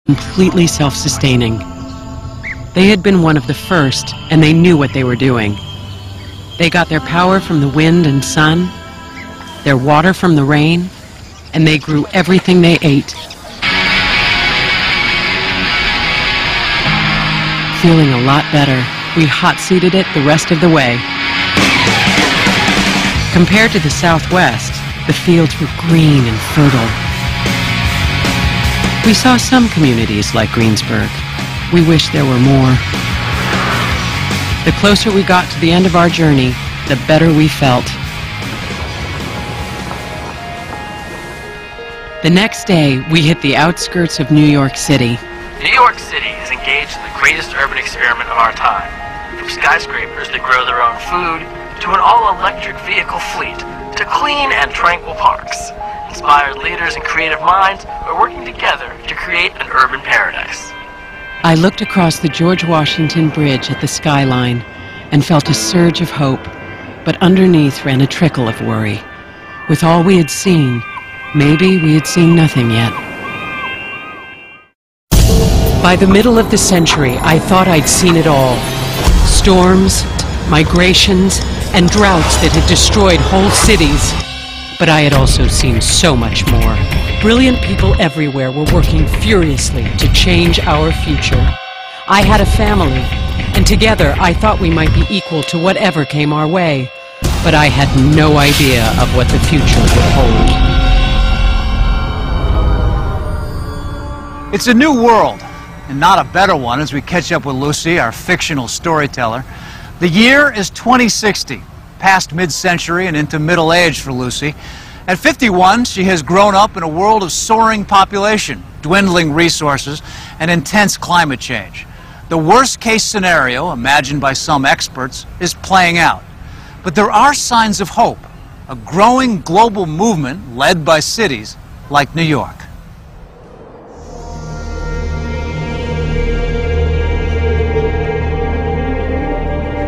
completely self-sustaining. They had been one of the first, and they knew what they were doing. They got their power from the wind and sun, their water from the rain, and they grew everything they ate. Feeling a lot better, we hot-seated it the rest of the way. Compared to the Southwest, the fields were green and fertile. We saw some communities like Greensburg. We wished there were more. The closer we got to the end of our journey, the better we felt. The next day, we hit the outskirts of New York City. New York City is engaged in the greatest urban experiment of our time. From skyscrapers that grow their own food, to an all-electric vehicle fleet, to clean and tranquil parks. Inspired leaders and creative minds are working together to create an urban paradise. I looked across the George Washington Bridge at the skyline and felt a surge of hope, but underneath ran a trickle of worry. With all we had seen, maybe we had seen nothing yet. By the middle of the century, I thought I'd seen it all. Storms, migrations, and droughts that had destroyed whole cities. But I had also seen so much more. Brilliant people everywhere were working furiously to change our future. I had a family, and together I thought we might be equal to whatever came our way. But I had no idea of what the future would hold. It's a new world, and not a better one as we catch up with Lucy, our fictional storyteller. The year is 2060, past mid-century and into middle age for Lucy. At 51, she has grown up in a world of soaring population, dwindling resources, and intense climate change. The worst-case scenario, imagined by some experts, is playing out. But there are signs of hope, a growing global movement led by cities like New York.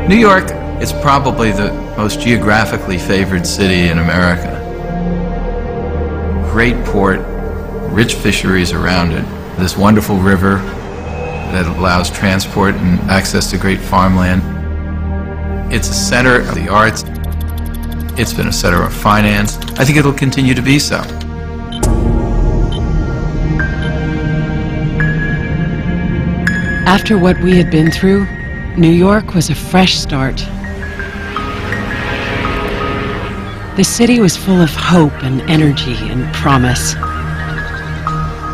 New York is probably the most geographically favored city in America. Great port, rich fisheries around it, this wonderful river that allows transport and access to great farmland. It's a center of the arts. It's been a center of finance. I think it'll continue to be so. After what we had been through, New York was a fresh start. The city was full of hope and energy and promise.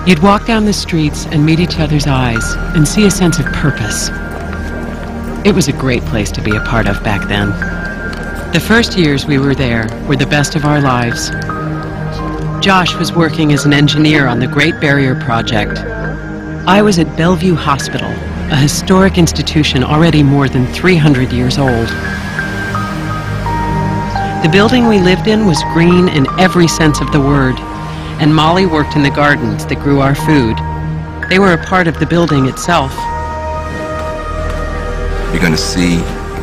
You'd walk down the streets and meet each other's eyes and see a sense of purpose. It was a great place to be a part of back then. The first years we were there were the best of our lives. Josh was working as an engineer on the Great Barrier Project. I was at Bellevue Hospital, a historic institution already more than 300 years old. The building we lived in was green in every sense of the word, and Molly worked in the gardens that grew our food. They were a part of the building itself. You're going to see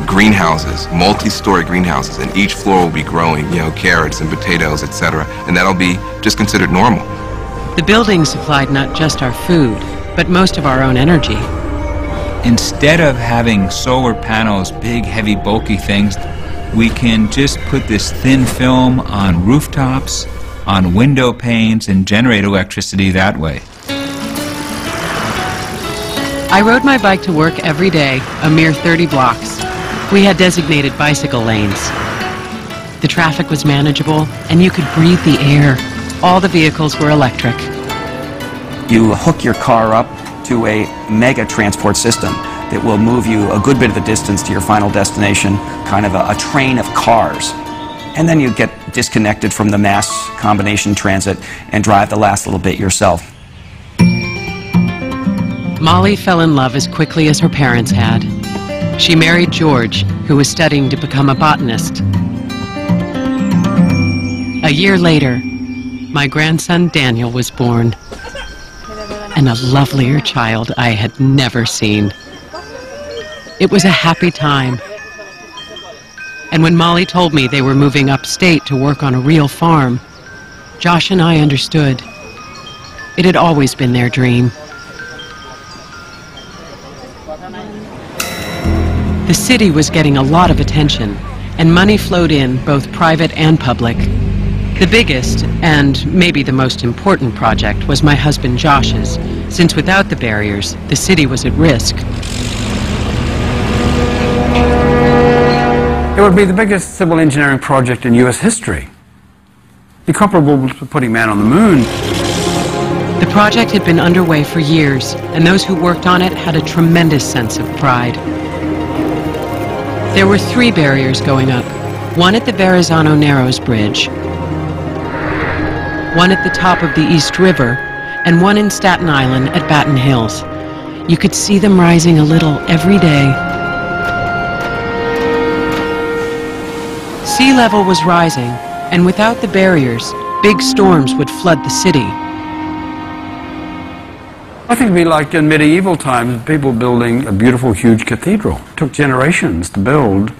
greenhouses, multi-story greenhouses, and each floor will be growing, carrots and potatoes, etc., and that'll be just considered normal. The building supplied not just our food, but most of our own energy. Instead of having solar panels, big, heavy, bulky things, we can just put this thin film on rooftops, on window panes, and generate electricity that way. I rode my bike to work every day, a mere 30 blocks. We had designated bicycle lanes. The traffic was manageable, and you could breathe the air. All the vehicles were electric. You hook your car up to a mega transport system that will move you a good bit of the distance to your final destination, kind of a train of cars. And then you get disconnected from the mass combination transit and drive the last little bit yourself. Molly fell in love as quickly as her parents had. She married George, who was studying to become a botanist. A year later, my grandson Daniel was born, and a lovelier child I had never seen. It was a happy time. And when Molly told me they were moving upstate to work on a real farm, Josh and I understood. It had always been their dream. The city was getting a lot of attention, and money flowed in, both private and public. The biggest, and maybe the most important project, was my husband Josh's, since without the barriers, the city was at risk. It would be the biggest civil engineering project in US history. Be comparable to putting man on the moon. The project had been underway for years, and those who worked on it had a tremendous sense of pride. There were 3 barriers going up, one at the Verrazano Narrows Bridge, one at the top of the East River, and one in Staten Island at Baton Hills. You could see them rising a little every day. Sea level was rising, and without the barriers, big storms would flood the city. I think it'd be like in medieval times, people building a beautiful, huge cathedral. It took generations to build,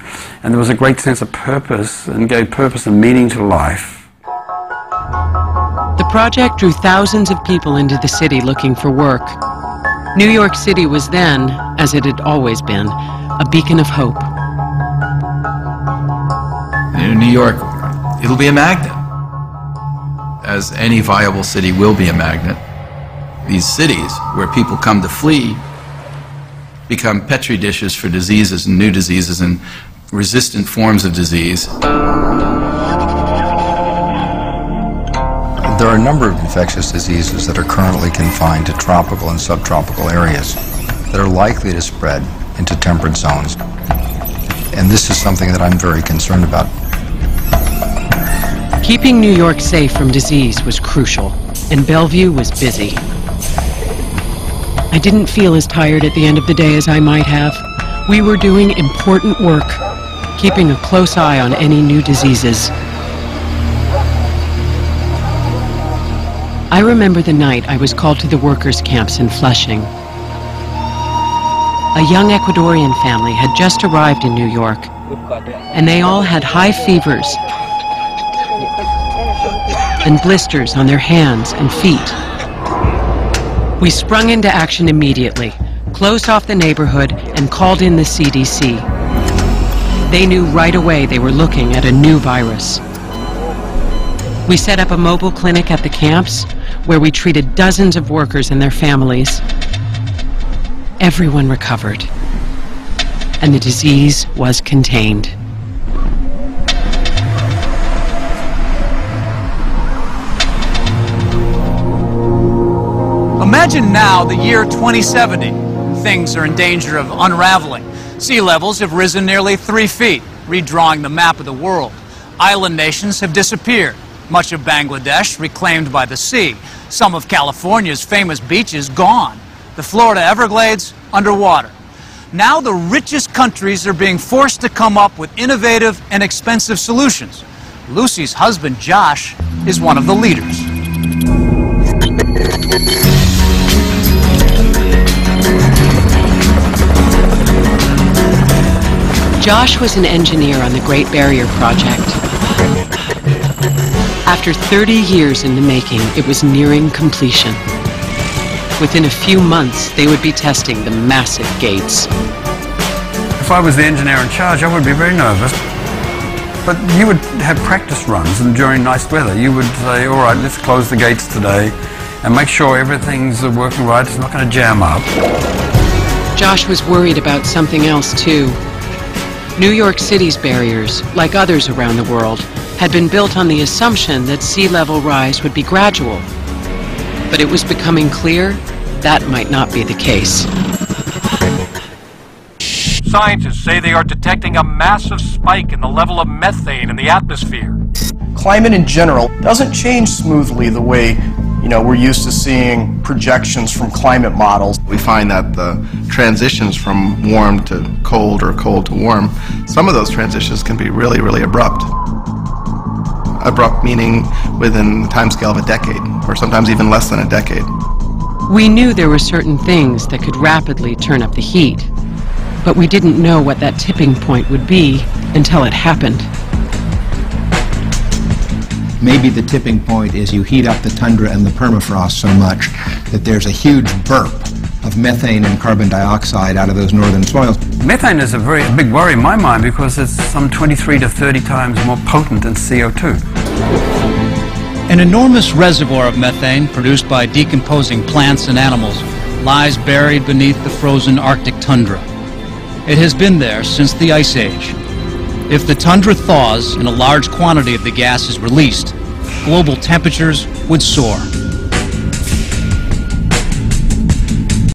and there was a great sense of purpose, and gave purpose and meaning to life. The project drew thousands of people into the city looking for work. New York City was then, as it had always been, a beacon of hope. In New York, it'll be a magnet, as any viable city will be a magnet. These cities, where people come to flee, become petri dishes for diseases and new diseases and resistant forms of disease. There are a number of infectious diseases that are currently confined to tropical and subtropical areas that are likely to spread into temperate zones. And this is something that I'm very concerned about. Keeping New York safe from disease was crucial, and Bellevue was busy. I didn't feel as tired at the end of the day as I might have. We were doing important work, keeping a close eye on any new diseases. I remember the night I was called to the workers' camps in Flushing. A young Ecuadorian family had just arrived in New York, and they all had high fevers and blisters on their hands and feet. We sprung into action immediately, closed off the neighborhood, and called in the CDC. They knew right away they were looking at a new virus. We set up a mobile clinic at the camps, where we treated dozens of workers and their families. Everyone recovered, and the disease was contained. Imagine now the year 2070. Things are in danger of unraveling. Sea levels have risen nearly 3 feet, redrawing the map of the world. Island nations have disappeared. Much of Bangladesh reclaimed by the sea. Some of California's famous beaches gone. The Florida Everglades underwater. Now the richest countries are being forced to come up with innovative and expensive solutions. Lucy's husband, Josh, is one of the leaders. Josh was an engineer on the Great Barrier Project. After 30 years in the making, it was nearing completion. Within a few months, they would be testing the massive gates. If I was the engineer in charge, I would be very nervous. But you would have practice runs, and during nice weather, you would say, all right, let's close the gates today and make sure everything's working right, it's not going to jam up. Josh was worried about something else, too. New York City's barriers, like others around the world, had been built on the assumption that sea level rise would be gradual. But it was becoming clear that might not be the case. Scientists say they are detecting a massive spike in the level of methane in the atmosphere. Climate in general doesn't change smoothly the way, we're used to seeing projections from climate models. We find that the transitions from warm to cold or cold to warm, some of those transitions can be really, really abrupt. Abrupt meaning within the timescale of a decade, or sometimes even less than a decade. We knew there were certain things that could rapidly turn up the heat, but we didn't know what that tipping point would be until it happened. Maybe the tipping point is you heat up the tundra and the permafrost so much that there's a huge burp of methane and carbon dioxide out of those northern soils. Methane is a very big worry in my mind because it's some 23 to 30 times more potent than CO2. An enormous reservoir of methane produced by decomposing plants and animals lies buried beneath the frozen Arctic tundra. It has been there since the Ice Age. If the tundra thaws and a large quantity of the gas is released, global temperatures would soar.